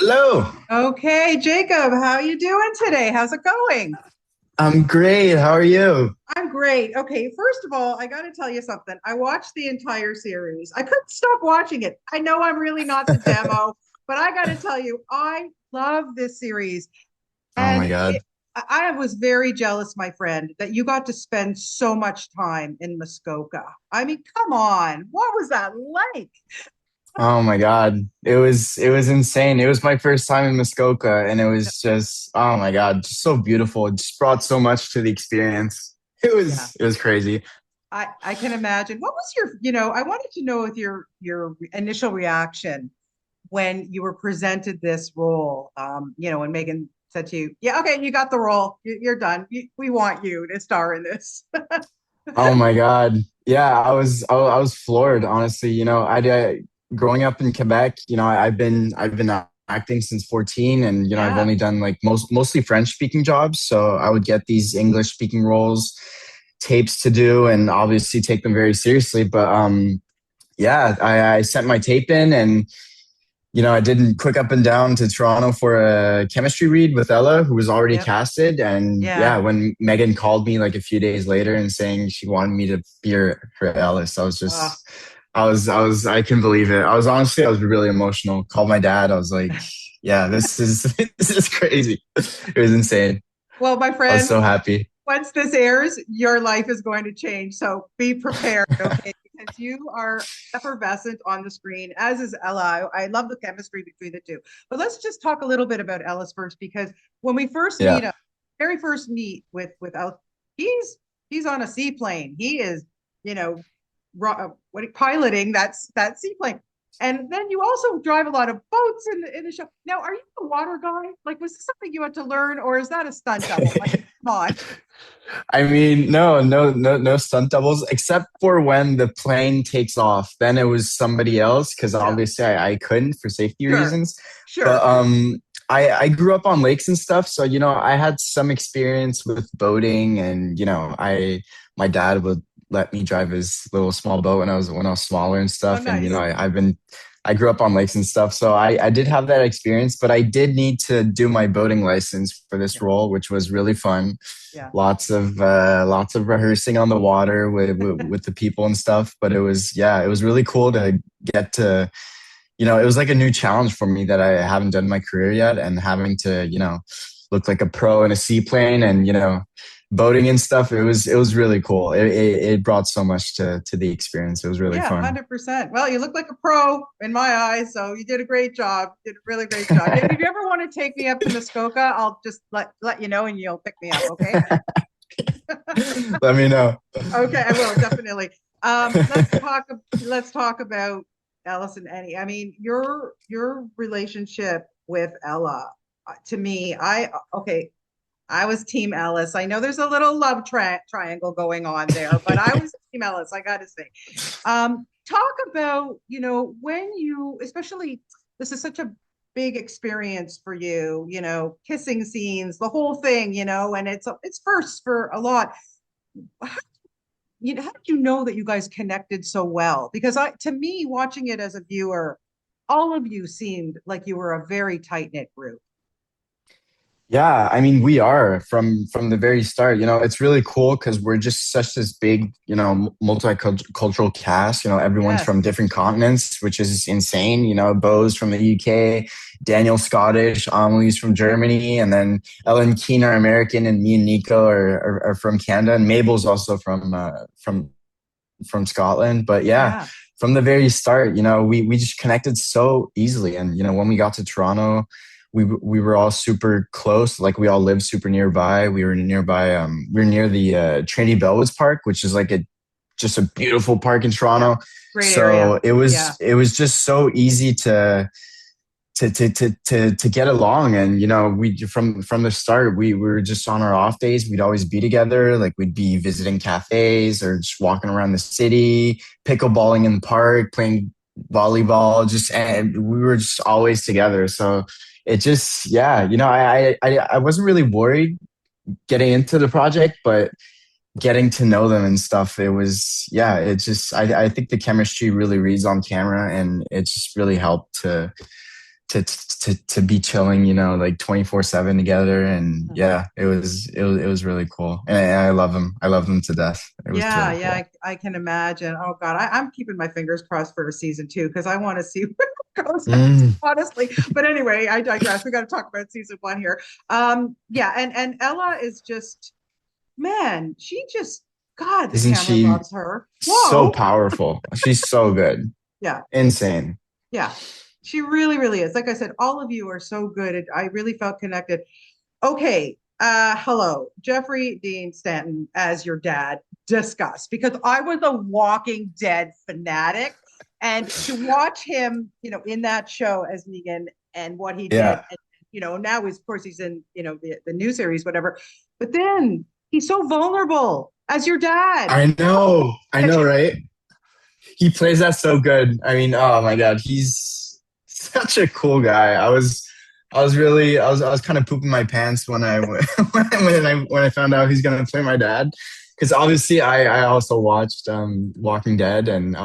Hello. Okay, Jacob, how you doing today? How's it going? I'm great. How are you? I'm great. Okay, first of all, I got to tell you something. I watched the entire series. I couldn't stop watching it. I know I'm really not the demo, but I got to tell you, I love this series. Oh my And God. I was very jealous, my friend, that you got to spend so much time in Muskoka. I mean, come on, what was that like? Oh my God. It was insane. It was my first time in Muskoka and it was just oh my God, just so beautiful. It just brought so much to the experience. It Yeah. was it was crazy. I can imagine. What was I wanted to know with your initial reaction when you were presented this role, when Megan said to you, "Yeah, okay, you got the role. You're done. We want you to star in this." Oh my God. Yeah, I was floored, honestly. Growing up in Quebec, I've been acting since 14 and I've Yeah. only done like mostly French speaking jobs, so I would get these English speaking roles, tapes to do and obviously take them very seriously, but yeah, I sent my tape in and I did quick up and down to Toronto for a chemistry read with Ella, who was already Yep. casted. And yeah, Yeah. when Megan called me like a few days later and saying she wanted me to be her Ellis, Uh, I couldn't believe it. I was really emotional. Called my dad. I was like, yeah, this is, this is crazy. It was insane. well, my I was friend, so happy. once this airs, your life is going to change. So be prepared, okay? Because you are effervescent on the screen, as is Ella. I love the chemistry between the two. But let's just talk a little bit about Ellis first, because when we first meet Yeah. him, very first meet with El, he's he's on a seaplane. He is, you know, piloting that seaplane. And then you also drive a lot of boats in the show. Now, are you a water guy? Like, was this something you had to learn, or is that a stunt double? Like, come on. I mean, no stunt doubles except for when the plane takes off. Then it was somebody else because Yeah. obviously I couldn't for safety Sure. reasons. But Sure. I grew up on lakes and stuff, so I had some experience with boating, and I my dad would let me drive his little small boat when I was smaller and Oh, stuff, and nice. I grew up on lakes and stuff, so I did have that experience, but I did need to do my boating license for this Yeah. role, which was really fun. Yeah. Lots of rehearsing on the water with the people and stuff, but it was really cool to get to it was like a new challenge for me that I haven't done in my career yet, and having to look like a pro in a seaplane and boating and stuff. It was really cool. It brought so much to the experience. It was really Yeah, fun. 100%. Well, you look like a pro in my eyes, so you did a great job. You did a really great job. If you ever want to take me up to Muskoka, I'll just let you know and you'll pick me up, okay? Let me know. Okay, I will definitely. Let's talk about Alice and Annie. I mean, your relationship with Ella, to me, okay, I was Team Ellis. I know there's a little love triangle going on there, but I was Team Ellis, I got to say. Talk about, when you, especially, this is such a big experience for you, kissing scenes, the whole thing, and it's first for a lot. How, how did you know that you guys connected so well? Because to me, watching it as a viewer, all of you seemed like you were a very tight knit group. Yeah, I mean, we are from the very start. It's really cool because we're just such this big, multicultural cast. Everyone's from Yes, different continents, which is insane. Bo's from the UK, Daniel Scottish, Amelie's from Germany, and then Ellen Keen are American, and me and Nico are from Canada, and Mabel's also from Scotland. But yeah, yeah, from the very start, we just connected so easily. And when we got to Toronto, we were all super close. Like we all lived super nearby. We were nearby. We were near the Trinity Bellwoods Park, which is like a just a beautiful park in yeah, Toronto. great area. So it was Yeah, it was just so easy to get along. And we from the start, we were just on our off days, we'd always be together. Like we'd be visiting cafes or just walking around the city, pickleballing in the park, playing volleyball, just and we were just always together. So it just, yeah, I wasn't really worried getting into the project, but getting to know them and stuff, it was, yeah, it just, I think the chemistry really reads on camera, and it just really helped to be chilling, like 24/7 together. And yeah, it was really cool. And I love him. I love him to death. It was Yeah, really yeah, cool. I can imagine. Oh God, I'm keeping my fingers crossed for a season two because I want to see where it goes next, Mm. honestly. But anyway, I digress. We got to talk about season one here. Yeah, and Ella is just, man, she just, God, the Isn't camera she loves her. so Whoa. powerful? She's so good. Yeah, Insane. yeah. She really, really is. Like I said, all of you are so good. I really felt connected. Okay. Hello, Jeffrey Dean Stanton as your dad. Discuss, because I was a Walking Dead fanatic, and to watch him, in that show as Negan and what he did, Yeah, and now of course he's in the new series, whatever. But then he's so vulnerable as your dad. I know. I know, right? He plays that so good. I mean, oh my God, he's such a cool guy. I was kind of pooping my pants when I when I found out he's gonna play my dad, because obviously I also watched Walking Dead, and Yeah,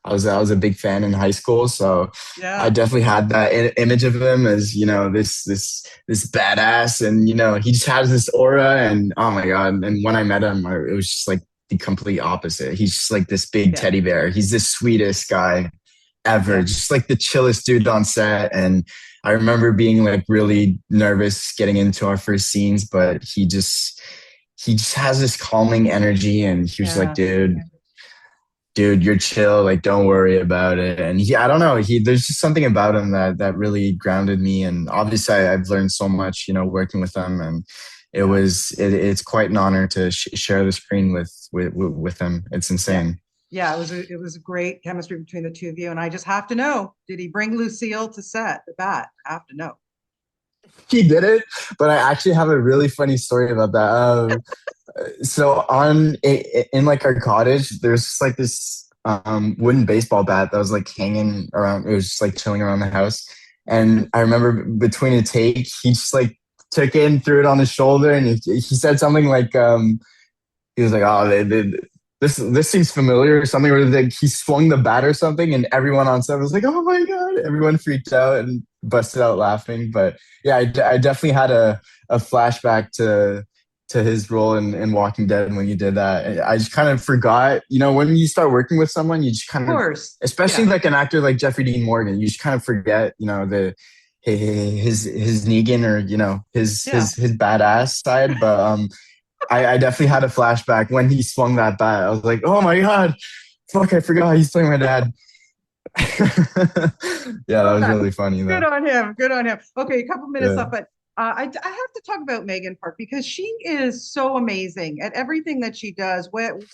I was a big fan in high school, so I yeah, definitely had that image of him as this badass, and he just has this aura, and oh my God, and when I met him, it was just like the complete opposite. He's just like this big yeah, teddy bear. He's the sweetest guy ever, yeah, just like the chillest dude on set. And I remember being like really nervous getting into our first scenes, but he just has this calming energy, and he was like, yeah. dude, you're chill. Like, don't worry about it. And I don't know. There's just something about him that really grounded me. And obviously, I've learned so much, working with him. And Yeah. it's quite an honor to share the screen with him. It's Yeah. insane. Yeah, it was a great chemistry between the two of you. And I just have to know, did he bring Lucille to set the bat? I have to know. He did it, but I actually have a really funny story about that. So in like our cottage, there's just like this wooden baseball bat that was like hanging around. It was just like chilling around the house. And I remember between a take, he just like took it and threw it on his shoulder, and he said something like, he was like, "Oh, this seems familiar," or something. Or like he swung the bat or something, and everyone on set was like, "Oh my God!" Everyone freaked out and busted out laughing. But yeah, I definitely had a flashback to his role in Walking Dead when you did that. I just kind of forgot. When you start working with someone, you just Of kind of, course. especially Yeah. like an actor like Jeffrey Dean Morgan, you just kind of forget, his Negan, or Yeah. his badass side. But I definitely had a flashback when he swung that bat. I was like, oh my God, fuck, I forgot he's playing my dad. Yeah, that was really funny Good though. on him. Good on him. Okay, a couple minutes Yeah. left, but I have to talk about Megan Park because she is so amazing at everything that she does.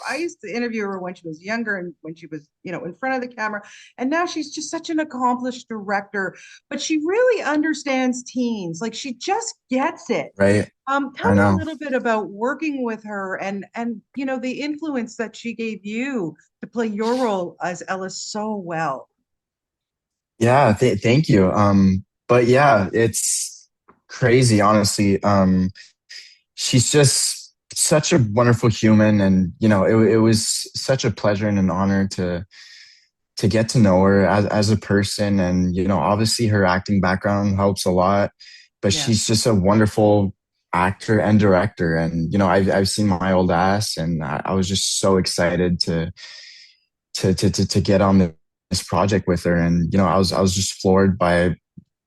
I used to interview her when she was younger and when she was, in front of the camera, and now she's just such an accomplished director. But she really understands teens. Like she just gets it. Right. Tell I me a know. little bit about working with her and the influence that she gave you to play your role as Ellis so well. Yeah, thank you. But yeah, it's crazy, honestly. She's just such a wonderful human, and it was such a pleasure and an honor to get to know her as a person. And obviously her acting background helps a lot, but Yeah. she's just a wonderful actor and director. And I've seen My Old Ass, and I was just so excited to get on this project with her. And I was just floored by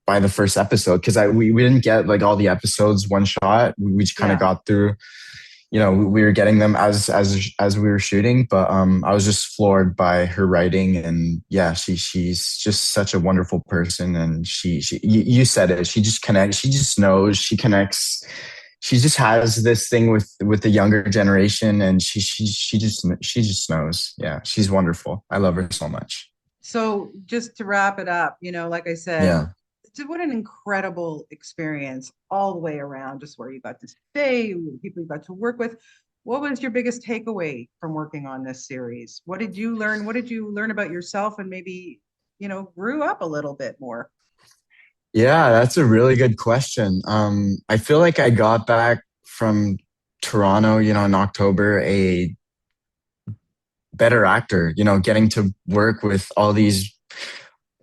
the first episode, because we didn't get like all the episodes one shot. We just kind of Yeah. got through. We were getting them as we were shooting. But I was just floored by her writing. And yeah, she's just such a wonderful person. And you said it, she just connects, she just knows, she connects, she just has this thing with the younger generation. And she just knows. Yeah, she's wonderful. I love her so much. So just to wrap it up, like I said, Yeah. what an incredible experience all the way around, just where you got to stay, the people you got to work with. What was your biggest takeaway from working on this series? What did you learn? What did you learn about yourself and maybe, grew up a little bit more? Yeah, that's a really good question. I feel like I got back from Toronto, in October, a better actor, getting to work with all these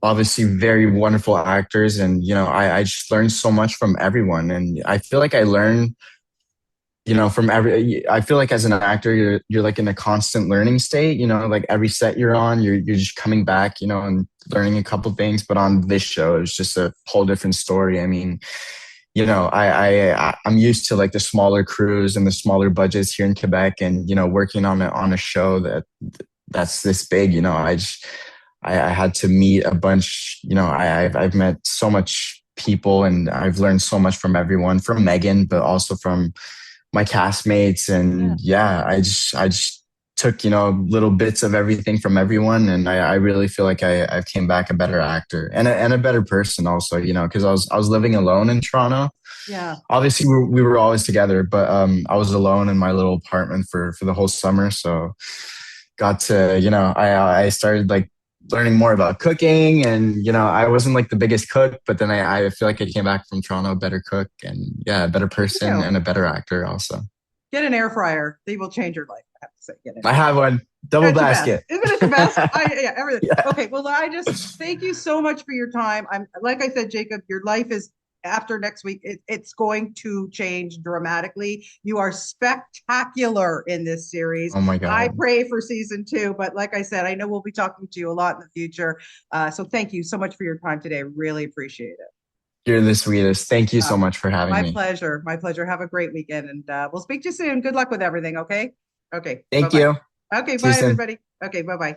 obviously very wonderful actors, and I just learned so much from everyone, and I feel like I learn from every. I feel like as an actor, you're like in a constant learning state. Like every set you're on, you're just coming back, and learning a couple things. But on this show, it's just a whole different story. I mean, I'm used to like the smaller crews and the smaller budgets here in Quebec, and working on a show that's this big. I had to meet a bunch. I've met so much people, and I've learned so much from everyone, from Megan, but also from my castmates. Yeah. And yeah, I just took little bits of everything from everyone, and I really feel like I've came back a better actor and a better person also. Because I was living alone in Toronto. Yeah. Obviously, we were always together, but I was alone in my little apartment for the whole summer. So got to I started like learning more about cooking, and I wasn't like the biggest cook, but then I feel like I came back from Toronto a better cook, and yeah, a better You person know, and a better actor also. get an air fryer. They will change your life. I have to say, get an I air have fryer. one double It's the best. basket. Isn't it the best? Yeah, everything. Yeah. Okay, well, I just thank you so much for your time. I'm like I said, Jacob, your life is after next week, it's going to change dramatically. You are spectacular in this series. Oh my I God. pray for season two, but like I said, I know we'll be talking to you a lot in the future. So thank you so much for your time today. Really appreciate it. You're the sweetest. Thank you Uh, so much for having my me. pleasure. My pleasure. Have a great weekend, and we'll speak to you soon. Good luck with everything. Okay. Okay. Bye Thank bye. you. Okay. See you Bye, soon. everybody. Okay. Bye bye.